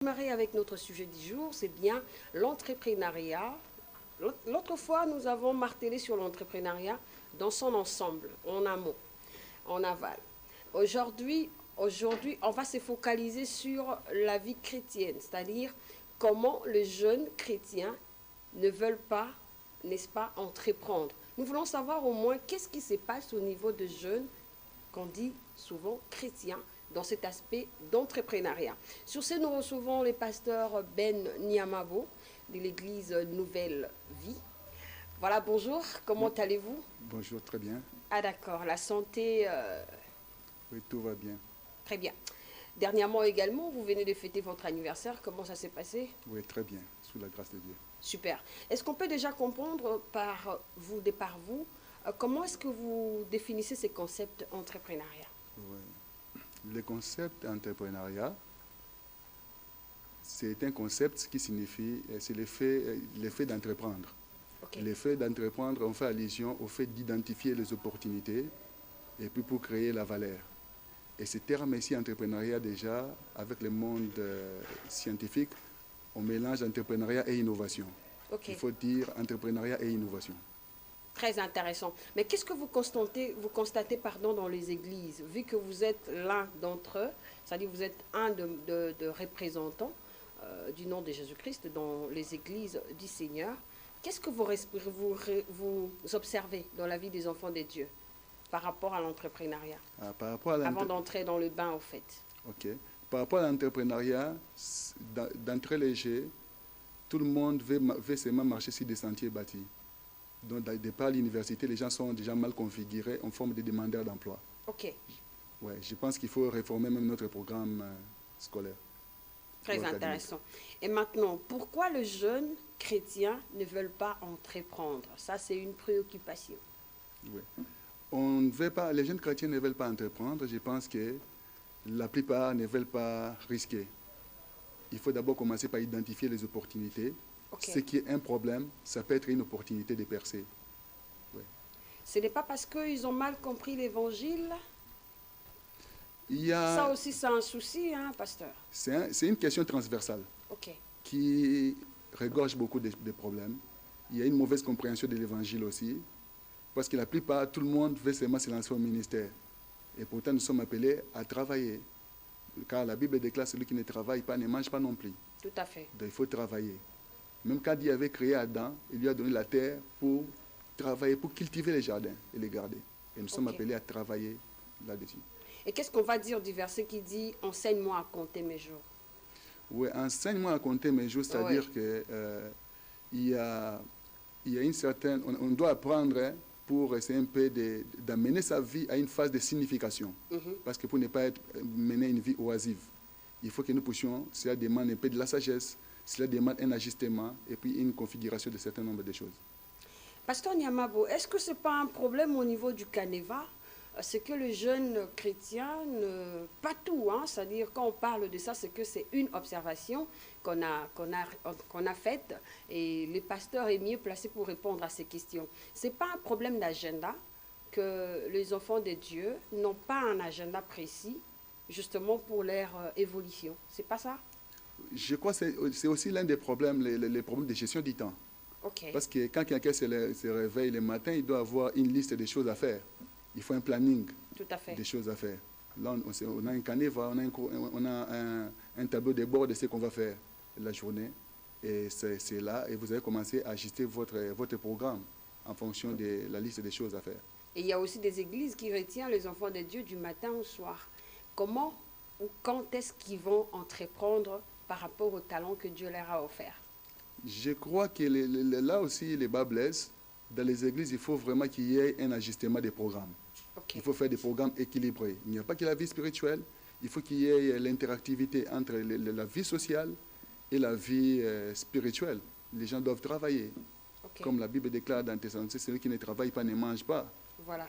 Démarrer avec notre sujet du jour, c'est bien l'entrepreneuriat. L'autre fois, nous avons martelé sur l'entrepreneuriat dans son ensemble, en amont, en aval. Aujourd'hui, on va se focaliser sur la vie chrétienne, c'est-à-dire comment les jeunes chrétiens ne veulent pas, n'est-ce pas, entreprendre. Nous voulons savoir au moins qu'est-ce qui se passe au niveau de jeunes, qu'on dit souvent chrétiens, dans cet aspect d'entrepreneuriat. Sur ce, nous recevons le pasteur Ben Niamabo de l'église Nouvelle Vie. Voilà, bonjour, comment allez-vous? Bonjour, très bien. Ah d'accord, la santé, Oui, tout va bien. très bien. Dernièrement également, vous venez de fêter votre anniversaire, comment ça s'est passé? Oui, très bien, sous la grâce de Dieu. Super. Est-ce qu'on peut déjà comprendre par vous, comment est-ce que vous définissez ces concepts entrepreneuriat? Oui. Le concept entrepreneuriat, c'est un concept qui signifie, c'est l'effet d'entreprendre. Okay. L'effet d'entreprendre, on fait allusion au fait d'identifier les opportunités et puis pour créer la valeur. Et ce terme ici, entrepreneuriat, déjà, avec le monde scientifique, on mélange entrepreneuriat et innovation. Okay. Il faut dire entrepreneuriat et innovation. Très intéressant. Mais qu'est-ce que vous constatez dans les églises, vu que vous êtes l'un d'entre eux, c'est-à-dire vous êtes un de représentants du nom de Jésus-Christ dans les églises du Seigneur. Qu'est-ce que vous observez dans la vie des enfants de Dieu par rapport à l'entrepreneuriat? Avant d'entrer dans le bain, au fait. Ok. Par rapport à l'entrepreneuriat, d'entrée léger, tout le monde veut seulement marcher sur des sentiers bâtis. Donc, départ à l'université, les gens sont déjà mal configurés en forme de demandeurs d'emploi. Ok. Ouais, je pense qu'il faut réformer même notre programme scolaire. Très intéressant. Et maintenant, pourquoi les jeunes chrétiens ne veulent pas entreprendre? Ça, c'est une préoccupation. Oui. On ne veut pas, les jeunes chrétiens ne veulent pas entreprendre. Je pense que la plupart ne veulent pas risquer. Il faut d'abord commencer par identifier les opportunités. Okay. Ce qui est un problème, ça peut être une opportunité de percer. Ouais. Ce n'est pas parce qu'ils ont mal compris l'évangile? Ça aussi, c'est un souci, hein, pasteur? C'est une question transversale okay. qui regorge beaucoup de problèmes. Il y a une mauvaise compréhension de l'évangile aussi, parce que la plupart, tout le monde veut seulement se lancer au ministère. Et pourtant, nous sommes appelés à travailler. Car la Bible déclare celui qui ne travaille pas ne mange pas non plus. Tout à fait. Donc il faut travailler. Même quand Dieu avait créé Adam, il lui a donné la terre pour travailler, pour cultiver les jardins et les garder. Et nous sommes appelés à travailler là-dessus. Et qu'est-ce qu'on va dire du verset qui dit « Enseigne-moi à compter mes jours » ? Oui, enseigne-moi à compter mes jours, c'est-à-dire que il y a une certaine... On doit apprendre pour essayer un peu d'amener sa vie à une phase de signification. Parce que pour ne pas mener une vie oisive, il faut que nous puissions, cela demande un peu de la sagesse, cela demande un ajustement et puis une configuration de certain nombre de choses. Pasteur Niamabo, est-ce que ce n'est pas un problème au niveau du Caneva? C'est que les jeunes chrétiens, pas tout, hein, c'est-à-dire quand on parle de ça, c'est que c'est une observation qu'on a faite et le pasteur est mieux placé pour répondre à ces questions. Ce n'est pas un problème d'agenda que les enfants de Dieu n'ont pas un agenda précis justement pour leur évolution. C'est pas ça? Je crois que c'est aussi l'un des problèmes, les problèmes de gestion du temps. Okay. Parce que quand quelqu'un se réveille le matin, il doit avoir une liste de choses à faire. Il faut un planning. Tout à fait. Des choses à faire. Là, on a un Caneva, on a un tableau de bord de ce qu'on va faire la journée. Et c'est là, et vous allez commencer à ajuster votre programme en fonction de la liste des choses à faire. Et il y a aussi des églises qui retiennent les enfants de Dieu du matin au soir. Comment ou quand est-ce qu'ils vont entreprendre par rapport au talent que Dieu leur a offert? Je crois que là aussi, les bas blessent. Dans les églises, il faut vraiment qu'il y ait un ajustement des programmes. Okay. Il faut faire des programmes équilibrés. Il n'y a pas que la vie spirituelle, il faut qu'il y ait l'interactivité entre la vie sociale et la vie spirituelle. Les gens doivent travailler. Okay. Comme la Bible déclare dans Thessaloniciens, celui qui ne travaille pas ne mange pas. Voilà.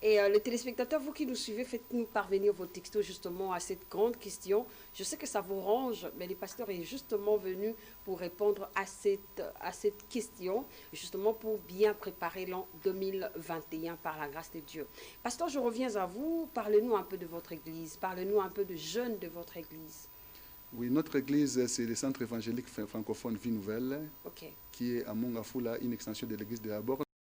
Et les téléspectateurs, vous qui nous suivez, faites-nous parvenir vos textos justement à cette grande question. Je sais que ça vous range, mais le pasteur est justement venu pour répondre à cette question, justement pour bien préparer l'an 2021 par la grâce de Dieu. Pasteur, je reviens à vous. Parlez-nous un peu de votre église. Parlez-nous un peu de jeunes de votre église. Oui, notre église, c'est le centre évangélique francophone Vie Nouvelle, Ok. qui est à Mongafula, une extension de l'église de la Borne.